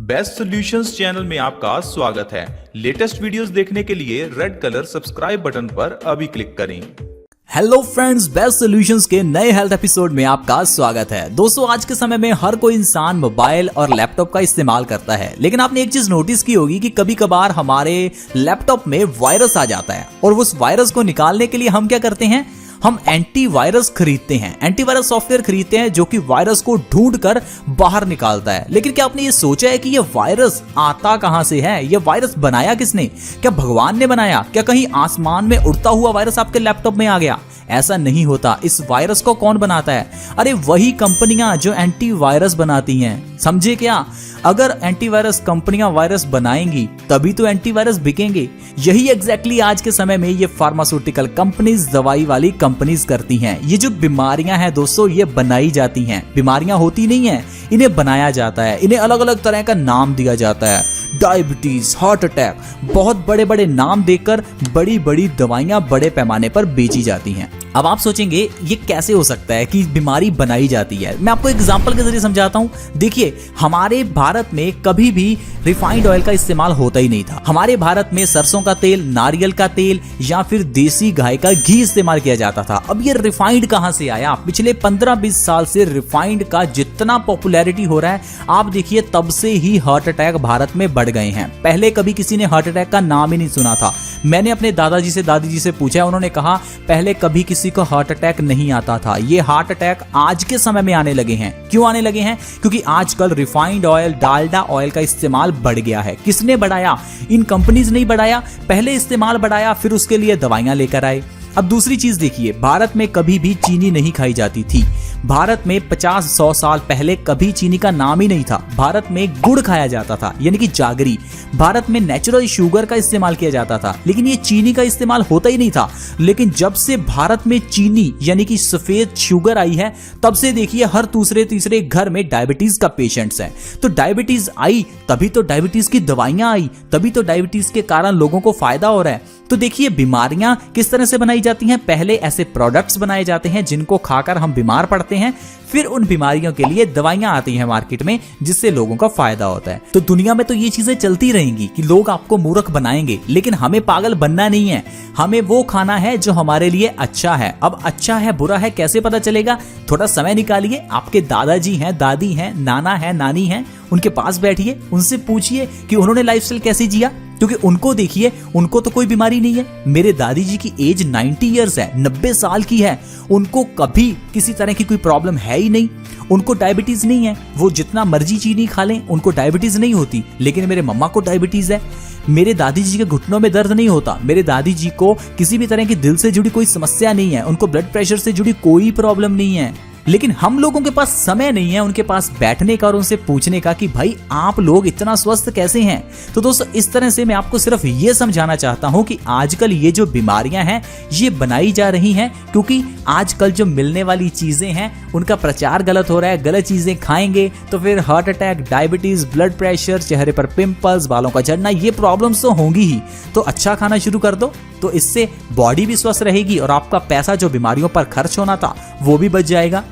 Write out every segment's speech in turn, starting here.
Best solutions channel में आपका स्वागत है। लेटेस्ट वीडियोस देखने के लिए रेड कलर सब्सक्राइब बटन पर अभी क्लिक करें। हेलो फ्रेंड्स, बेस्ट सॉल्यूशंस के नए हेल्थ एपिसोड में आपका स्वागत है। दोस्तों, आज के समय में हर कोई इंसान मोबाइल और लैपटॉप का इस्तेमाल करता है, लेकिन आपने एक चीज नोटिस की होगी कि कभी कभार हमारे लैपटॉप में वायरस आ जाता है और उस वायरस को निकालने के लिए हम क्या करते हैं, हम एंटीवायरस खरीदते हैं, एंटीवायरस सॉफ्टवेयर खरीदते हैं जो कि वायरस को ढूंढ कर बाहर निकालता है। लेकिन क्या आपने ये सोचा है कि ये वायरस आता कहां से है? ये वायरस बनाया किसने? क्या भगवान ने बनाया? क्या कहीं आसमान में उड़ता हुआ वायरस आपके लैपटॉप में आ गया? ऐसा नहीं होता। इस वायरस को कौन बनाता है? अरे वही कंपनियां जो एंटीवायरस बनाती हैं। समझे क्या? अगर एंटीवायरस कंपनियां वायरस बनाएंगी तभी तो एंटीवायरस बिकेंगे। यही एग्जैक्टली आज के समय में ये फार्मास्यूटिकल कंपनीज, दवाई वाली कंपनीज करती हैं। ये जो बीमारियां हैं दोस्तों, ये बनाई जाती हैं। बीमारियां होती नहीं है, इन्हें बनाया जाता है। इन्हें अलग अलग तरह का नाम दिया जाता है, डायबिटीज, हार्ट अटैक, बहुत बड़े बड़े नाम देकर बड़ी बड़ी दवाइयां बड़े पैमाने पर बेची जाती हैं। अब आप सोचेंगे ये कैसे हो सकता है कि बीमारी बनाई जाती है? मैं आपको एग्जांपल के जरिए समझाता हूं। देखिए, हमारे भारत में कभी भी रिफाइंड ऑयल का इस्तेमाल होता ही नहीं था। हमारे भारत में सरसों का तेल, नारियल का तेल या फिर देसी गाय का घी इस्तेमाल किया जाता था। अब ये रिफाइंड कहां से आया? पिछले 15-20 साल से रिफाइंड का जितना पॉपुलैरिटी हो रहा है, आप देखिए तब से ही हार्ट अटैक भारत में बढ़ गए हैं। पहले कभी किसी ने हार्ट अटैक का नाम ही नहीं सुना था। मैंने अपने दादाजी से, दादी जी से पूछा, उन्होंने कहा पहले कभी किसी को हार्ट अटैक नहीं आता था। ये हार्ट अटैक आज के समय में आने लगे हैं। क्यों आने लगे हैं? क्योंकि आजकल रिफाइंड ऑयल, डालडा ऑयल का इस्तेमाल बढ़ गया है। किसने बढ़ाया? इन कंपनीज ने बढ़ाया। पहले इस्तेमाल बढ़ाया, फिर उसके लिए दवाइयां लेकर आए। अब दूसरी चीज देखिए, भारत में कभी भी चीनी नहीं खाई जाती थी। भारत में 50-100 साल पहले कभी चीनी का नाम ही नहीं था। भारत में गुड़ खाया जाता था, यानी कि जागरी। भारत में नेचुरल शुगर का इस्तेमाल किया जाता था, लेकिन ये चीनी का इस्तेमाल होता ही नहीं था। लेकिन जब से भारत में चीनी यानी कि सफेद शुगर आई है, तब से देखिए हर दूसरे तीसरे घर में डायबिटीज का पेशेंट्स है। तो डायबिटीज आई तभी तो डायबिटीज की दवाइयां आई, तभी तो डायबिटीज के कारण लोगों को फायदा हो रहा है। तो देखिए बीमारियां किस तरह से बनाई जाती हैं। पहले ऐसे प्रोडक्ट्स बनाए जाते हैं जिनको खाकर हम बीमार पड़ते हैं, फिर उन बीमारियों के लिए दवाइयां आती हैं मार्केट में, जिससे लोगों का फायदा होता है। तो दुनिया में तो ये चीजें चलती रहेंगी कि लोग आपको मूर्ख बनाएंगे, लेकिन हमें पागल बनना नहीं है। हमें वो खाना है जो हमारे लिए अच्छा है। अब अच्छा है बुरा है कैसे पता चलेगा? थोड़ा समय निकालिए, आपके दादाजी हैं, दादी हैं, नाना है, नानी है, उनके पास बैठिए, उनसे पूछिए कि उन्होंने लाइफस्टाइल कैसे जिया, क्योंकि उनको देखिए, उनको तो कोई बीमारी नहीं है। मेरे दादी जी की एज 90 इयर्स है, 90 साल की है। उनको कभी किसी तरह की कोई प्रॉब्लम है ही नहीं। उनको डायबिटीज नहीं है। वो जितना मर्जी चीनी खा लें, उनको डायबिटीज नहीं होती। लेकिन मेरे मम्मा को डायबिटीज है। मेरे दादी जी के घुटनों में दर्द नहीं होता। मेरे दादी जी को किसी भी तरह की दिल से जुड़ी कोई समस्या नहीं है। उनको ब्लड प्रेशर से जुड़ी कोई प्रॉब्लम नहीं है। लेकिन हम लोगों के पास समय नहीं है उनके पास बैठने का और उनसे पूछने का कि भाई आप लोग इतना स्वस्थ कैसे हैं। तो दोस्तों, इस तरह से मैं आपको सिर्फ ये समझाना चाहता हूं कि आजकल ये जो बीमारियां हैं ये बनाई जा रही हैं क्योंकि आजकल जो मिलने वाली चीजें हैं उनका प्रचार गलत हो रहा है। गलत चीजें खाएंगे तो फिर heart attack, diabetes, blood pressure, चेहरे पर पिंपल्स, बालों का झड़ना, ये प्रॉब्लम्स तो होंगी ही। तो अच्छा खाना शुरू कर दो, तो इससे बॉडी भी स्वस्थ रहेगी और आपका पैसा जो बीमारियों पर खर्च होना था वो भी बच जाएगा।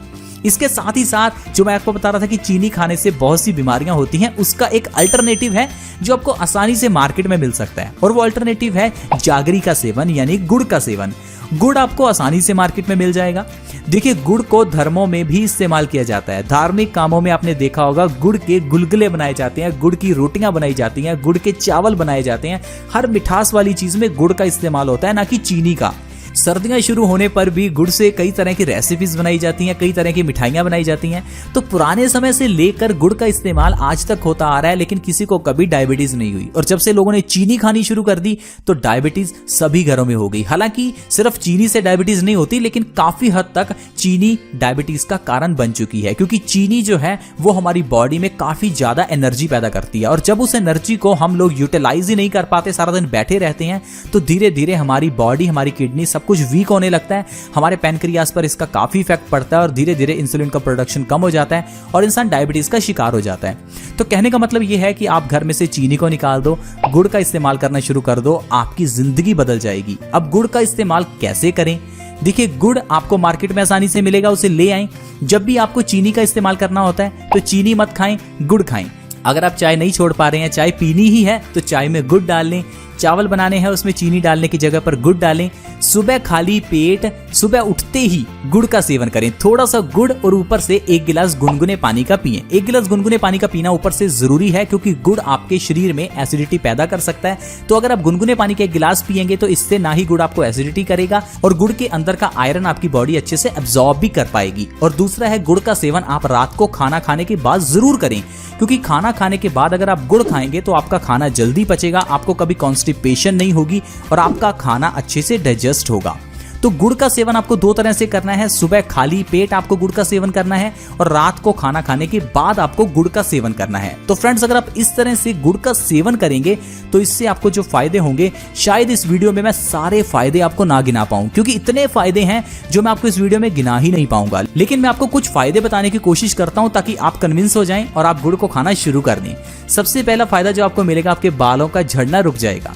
इसके साथ ही साथ जो मैं आपको बता रहा था कि चीनी खाने से बहुत सी बीमारियां होती हैं, उसका एक अल्टरनेटिव है जो आपको आसानी से मार्केट में मिल सकता है, और वो अल्टरनेटिव है जागरी का सेवन, यानी गुड़ का सेवन। गुड़ आपको आसानी से मार्केट में मिल जाएगा। देखिए, गुड़ को धर्मों में भी इस्तेमाल किया जाता है। धार्मिक कामों में आपने देखा होगा गुड़ के गुलगुले बनाए जाते हैं, गुड़ की रोटियां बनाई जाती हैं, गुड़ के चावल बनाए जाते हैं। हर मिठास वाली चीज में गुड़ का इस्तेमाल होता है, ना कि चीनी का। सर्दियां शुरू होने पर भी गुड़ से कई तरह की रेसिपीज बनाई जाती हैं, कई तरह की मिठाइयां बनाई जाती हैं। तो पुराने समय से लेकर गुड़ का इस्तेमाल आज तक होता आ रहा है, लेकिन किसी को कभी डायबिटीज नहीं हुई। और जब से लोगों ने चीनी खानी शुरू कर दी तो डायबिटीज सभी घरों में हो गई। हालांकि सिर्फ चीनी से डायबिटीज नहीं होती, लेकिन काफी हद तक चीनी डायबिटीज का कारण बन चुकी है, क्योंकि चीनी जो है वो हमारी बॉडी में काफी ज्यादा एनर्जी पैदा करती है। और जब उस एनर्जी को हम लोग यूटिलाइज ही नहीं कर पाते, सारा दिन बैठे रहते हैं, तो धीरे धीरे हमारी बॉडी, हमारी किडनी, सब कुछ वीक होने लगता है। हमारे पैनक्रियास पर इसका काफी इफेक्ट पड़ता है और धीरे धीरे इंसुलिन का प्रोडक्शन कम हो जाता है और इंसान डायबिटीज का शिकार हो जाता है। तो कहने का मतलब यह है कि आप घर में से चीनी को निकाल दो, गुड़ का इस्तेमाल करना शुरू कर दो, आपकी जिंदगी बदल जाएगी। अब गुड़ का इस्तेमाल कैसे करें? देखिए, गुड़ आपको मार्केट में आसानी से मिलेगा, उसे ले आएं। जब भी आपको चीनी का इस्तेमाल करना होता है तो चीनी मत खाएं, गुड़ खाएं। अगर आप चाय नहीं छोड़ पा रहे हैं, चाय पीनी ही है, तो चाय में गुड़ डाल लें। चावल बनाने हैं उसमें चीनी डालने की जगह पर गुड़ डालें। सुबह खाली पेट सुबह उठते ही गुड़ का सेवन करें, थोड़ा सा गुड़ और ऊपर से 1 गिलास गुनगुने पानी का पिएं। 1 गिलास गुनगुने पानी का पीना ऊपर से जरूरी है क्योंकि गुड़ आपके शरीर में एसिडिटी पैदा कर सकता है। तो अगर आप गुनगुने पानी का 1 गिलास पिएंगे तो इससे ना ही गुड़ आपको एसिडिटी करेगा और गुड़ के अंदर का आयरन आपकी बॉडी अच्छे से एब्जॉर्ब भी कर पाएगी। और दूसरा है, गुड़ का सेवन आप रात को खाना खाने के बाद जरूर करें, क्योंकि खाना खाने के बाद अगर आप गुड़ खाएंगे तो आपका खाना जल्दी पचेगा, आपको कभी कॉन्स्टिपेशन नहीं होगी और आपका खाना अच्छे से डाइजेस्ट होगा। तो गुड़ का सेवन आपको 2 तरह से करना है, सुबह खाली पेट आपको गुड़ का सेवन करना है और रात को खाना खाने के बाद आपको गुड़ का सेवन करना है। तो फ्रेंड्स, अगर आप इस तरह से गुड़ का सेवन करेंगे तो इससे आपको जो फायदे होंगे, शायद इस वीडियो में मैं सारे फायदे आपको ना गिना पाऊं, क्योंकि इतने फायदे हैं जो मैं आपको इस वीडियो में गिना ही नहीं पाऊंगा। लेकिन मैं आपको कुछ फायदे बताने की कोशिश करता हूं ताकि आप कन्विंस हो जाएं और आप गुड़ को खाना शुरू कर दें। सबसे पहला फायदा जो आपको मिलेगा, आपके बालों का झड़ना रुक जाएगा।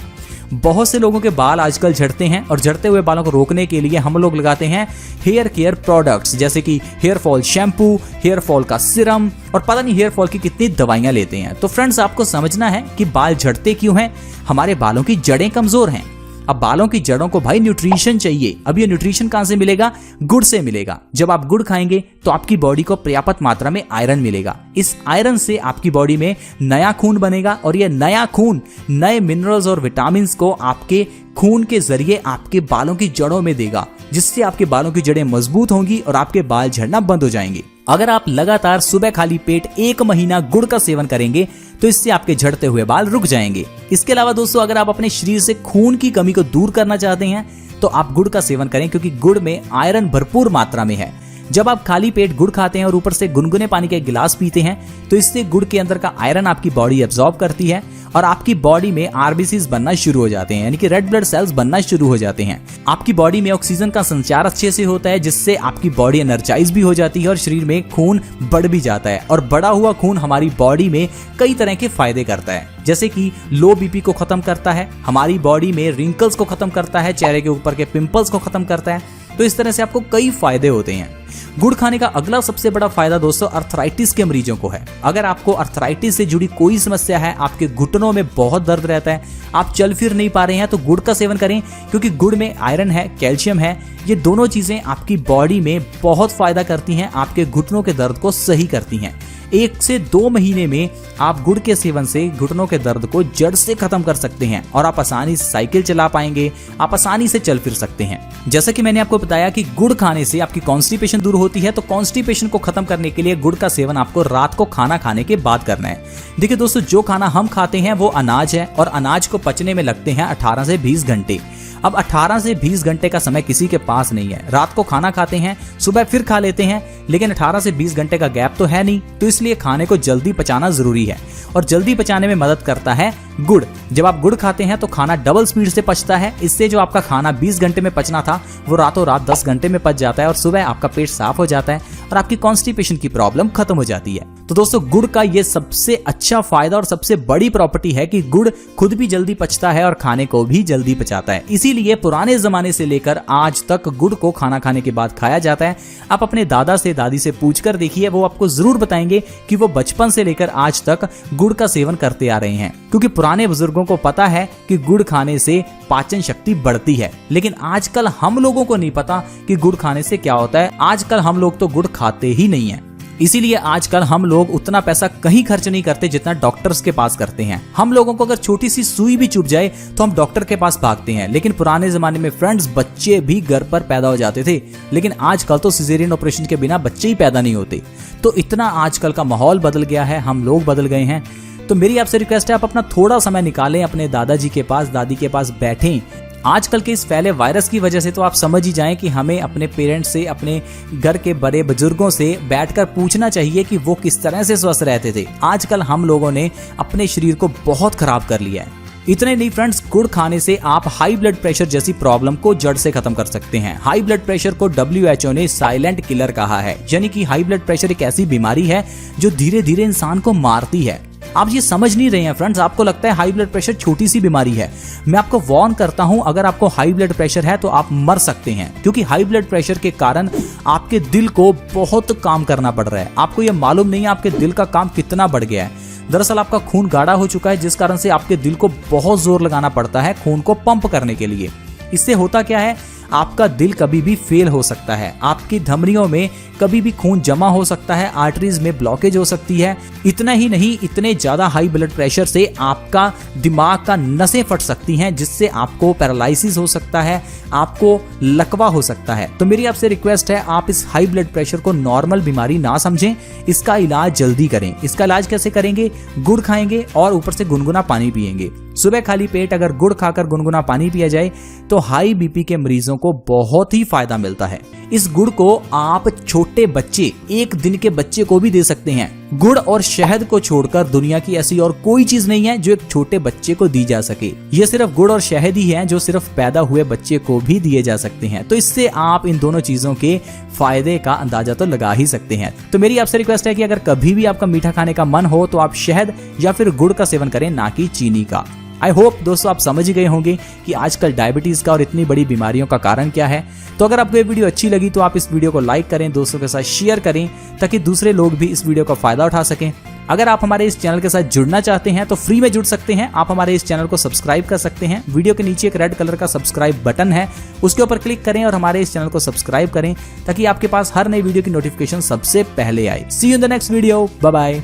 बहुत से लोगों के बाल आजकल झड़ते हैं और झड़ते हुए बालों को रोकने के लिए हम लोग लगाते हैं हेयर केयर प्रोडक्ट्स, जैसे कि hair fall shampoo, hair fall का सिरम और पता नहीं हेयर फॉल की कितनी दवाइयां लेते हैं। तो फ्रेंड्स, आपको समझना है कि बाल झड़ते क्यों हैं। हमारे बालों की जड़ें कमजोर हैं। अब बालों की जड़ों को भाई न्यूट्रिशन चाहिए। अब ये न्यूट्रिशन कहां से मिलेगा? गुड़ से मिलेगा। जब आप गुड़ खाएंगे तो आपकी बॉडी को पर्याप्त मात्रा में आयरन मिलेगा। इस आयरन से आपकी बॉडी में नया खून बनेगा और ये नया खून नए मिनरल्स और विटामिन को आपके खून के जरिए आपके बालों की जड़ों में देगा, जिससे आपके बालों की जड़ें मजबूत होंगी और आपके बाल झड़ना बंद हो जाएंगे। अगर आप लगातार सुबह खाली पेट 1 महीना गुड़ का सेवन करेंगे तो इससे आपके झड़ते हुए बाल रुक जाएंगे। इसके अलावा दोस्तों, अगर आप अपने शरीर से खून की कमी को दूर करना चाहते हैं तो आप गुड़ का सेवन करें, क्योंकि गुड़ में आयरन भरपूर मात्रा में है। जब आप खाली पेट गुड़ खाते हैं और ऊपर से गुनगुने पानी का 1 गिलास पीते हैं तो इससे गुड़ के अंदर का आयरन आपकी बॉडी एब्जॉर्ब करती है और आपकी बॉडी में आरबीसीज बनना शुरू हो जाते हैं, यानी कि रेड ब्लड सेल्स बनना शुरू हो जाते हैं। आपकी बॉडी में ऑक्सीजन का संचार अच्छे से होता है, जिससे आपकी बॉडी एनर्जाइज भी हो जाती है और शरीर में खून बढ़ भी जाता है। और बढ़ा हुआ खून हमारी बॉडी में कई तरह के फायदे करता है, जैसे कि लो बीपी को खत्म करता है, हमारी बॉडी में रिंकल्स को खत्म करता है, चेहरे के ऊपर के पिंपल्स को खत्म करता है। तो इस तरह से आपको कई फायदे होते हैं। गुड़ खाने का अगला सबसे बड़ा फायदा दोस्तों अर्थराइटिस के मरीजों को है। अगर आपको अर्थराइटिस से जुड़ी कोई समस्या है, आपके घुटनों में बहुत दर्द रहता है, आप चल फिर नहीं पा रहे हैं, तो गुड़ का सेवन करें, क्योंकि गुड़ में आयरन है, कैल्शियम है। ये दोनों चीजें आपकी बॉडी में बहुत फायदा करती हैं, आपके घुटनों के दर्द को सही करती हैं। 1 से 2 महीने में आप गुड़ के सेवन से घुटनों के दर्द को जड़ से खत्म कर सकते हैं और आप आसानी से साइकिल चला पाएंगे, आप आसानी से चल फिर सकते हैं। जैसा कि मैंने आपको बताया कि गुड़ खाने से आपकी कॉन्स्टिपेशन दूर होती है, तो कॉन्स्टिपेशन को खत्म करने के लिए गुड़ का सेवन आपको रात को खाना खाने के बाद करना है। देखिए दोस्तों, जो खाना हम खाते हैं वो अनाज है और अनाज को पचने में लगते हैं 18 से 20 घंटे। अब 18 से 20 घंटे का समय किसी के पास नहीं है। रात को खाना खाते हैं, सुबह फिर खा लेते हैं, लेकिन 18 से 20 घंटे का गैप तो है नहीं। तो इसलिए खाने को जल्दी पचाना जरूरी है और जल्दी पचाने में मदद करता है गुड़। जब आप गुड़ खाते हैं तो खाना डबल स्पीड से पचता है। इससे जो आपका खाना 20 घंटे में पचना था वो रातों रात 10 घंटे में पच जाता है और सुबह आपका पेट साफ हो जाता है और आपकी कॉन्स्टिपेशन की प्रॉब्लम खत्म हो जाती है। तो दोस्तों, गुड़ का ये सबसे अच्छा फायदा और सबसे बड़ी प्रॉपर्टी है कि गुड़ खुद भी जल्दी पचता है और खाने को भी जल्दी पचाता है। इसीलिए पुराने जमाने से लेकर आज तक गुड़ को खाना खाने के बाद खाया जाता है। आप अपने दादा से दादी से पूछकर देखिए, वो आपको जरूर बताएंगे कि वो बचपन से लेकर आज तक गुड़ का सेवन करते आ रहे हैं, क्योंकि पुराने बुजुर्गों को पता है कि गुड़ खाने से पाचन शक्ति बढ़ती है। लेकिन आजकल हम लोगों को नहीं पता कि गुड़ खाने से क्या होता है। आजकल हम लोग तो गुड़ खाते ही नहीं है। इसीलिए आजकल हम लोग उतना पैसा कहीं खर्च नहीं करते जितना डॉक्टर्स के पास करते हैं। हम लोगों को अगर छोटी सी सुई भी चुभ जाए तो हम डॉक्टर के पास भागते हैं। लेकिन पुराने जमाने में फ्रेंड्स, बच्चे भी घर पर पैदा हो जाते थे, लेकिन आजकल तो सिजेरियन ऑपरेशन के बिना बच्चे ही पैदा नहीं होते। तो इतना आजकल का माहौल बदल गया है, हम लोग बदल गए हैं। तो मेरी आपसे रिक्वेस्ट है, आप अपना थोड़ा समय निकालें, अपने दादाजी के पास, दादी के पास बैठें। आजकल के इस फैले वायरस की वजह से तो आप समझ ही जाएं कि हमें अपने पेरेंट्स से, अपने घर के बड़े बुजुर्गों से बैठकर पूछना चाहिए कि वो किस तरह से स्वस्थ रहते थे। आजकल हम लोगों ने अपने शरीर को बहुत खराब कर लिया है। इतने नहीं फ्रेंड्स, गुड़ खाने से आप हाई ब्लड प्रेशर जैसी प्रॉब्लम को जड़ से खत्म कर सकते हैं। हाई ब्लड प्रेशर को WHO ने साइलेंट किलर कहा है, यानी कि हाई ब्लड प्रेशर एक ऐसी बीमारी है जो धीरे धीरे इंसान को मारती है। आप ये समझ नहीं रहे हैं फ्रेंड्स, आपको लगता है हाई ब्लड प्रेशर छोटी सी बीमारी है। मैं आपको वार्न करता हूं, अगर आपको हाई ब्लड प्रेशर है तो आप मर सकते हैं, क्योंकि हाई ब्लड प्रेशर के कारण आपके दिल को बहुत काम करना पड़ रहा है। आपको ये मालूम नहीं है आपके दिल का काम कितना बढ़ गया है। दरअसल आपका खून गाढ़ा हो चुका है, जिस कारण से आपके दिल को बहुत जोर लगाना पड़ता है खून को पंप करने के लिए। इससे होता क्या है, आपका दिल कभी भी फेल हो सकता है, आपकी धमनियों में कभी भी खून जमा हो सकता है, आर्टरीज में ब्लॉकेज हो सकती है। इतना ही नहीं, इतने ज्यादा हाई ब्लड प्रेशर से आपका दिमाग का नसें फट सकती हैं, जिससे आपको पैरालिसिस हो सकता है, आपको लकवा हो सकता है। तो मेरी आपसे रिक्वेस्ट है, आप इस हाई ब्लड प्रेशर को नॉर्मल बीमारी ना समझें, इसका इलाज जल्दी करें। इसका इलाज कैसे करेंगे? गुड़ खाएंगे और ऊपर से गुनगुना पानी पिएंगे। सुबह खाली पेट अगर गुड़ खाकर गुनगुना पानी पिया जाए तो हाई बीपी के मरीजों को बहुत ही फायदा मिलता है। इस गुड़ को आप छोटे बच्चे, 1 दिन के बच्चे को भी दे सकते हैं। गुड़ और शहद को छोड़कर दुनिया की ऐसी और कोई चीज नहीं है जो एक छोटे बच्चे को दी जा सके। ये सिर्फ गुड़ और शहद ही है जो सिर्फ पैदा हुए बच्चे को भी दिए जा सकते हैं। तो इससे आप इन दोनों चीजों के फायदे का अंदाजा तो लगा ही सकते हैं। तो मेरी आपसे रिक्वेस्ट है कि अगर कभी भी आपका मीठा खाने का मन हो तो आप शहद या फिर गुड़ का सेवन करें, ना कि चीनी का। आई होप दोस्तों आप समझ गए होंगे कि आजकल डायबिटीज का और इतनी बड़ी बीमारियों का कारण क्या है। तो अगर आपको ये वीडियो अच्छी लगी तो आप इस वीडियो को लाइक करें, दोस्तों के साथ शेयर करें, ताकि दूसरे लोग भी इस वीडियो का फायदा उठा सकें। अगर आप हमारे इस चैनल के साथ जुड़ना चाहते हैं तो फ्री में जुड़ सकते हैं। आप हमारे इस चैनल को सब्सक्राइब कर सकते हैं। वीडियो के नीचे एक रेड कलर का सब्सक्राइब बटन है, उसके ऊपर क्लिक करें और हमारे इस चैनल को सब्सक्राइब करें, ताकि आपके पास हर नई वीडियो की नोटिफिकेशन सबसे पहले आए। See you in the next video, bye bye.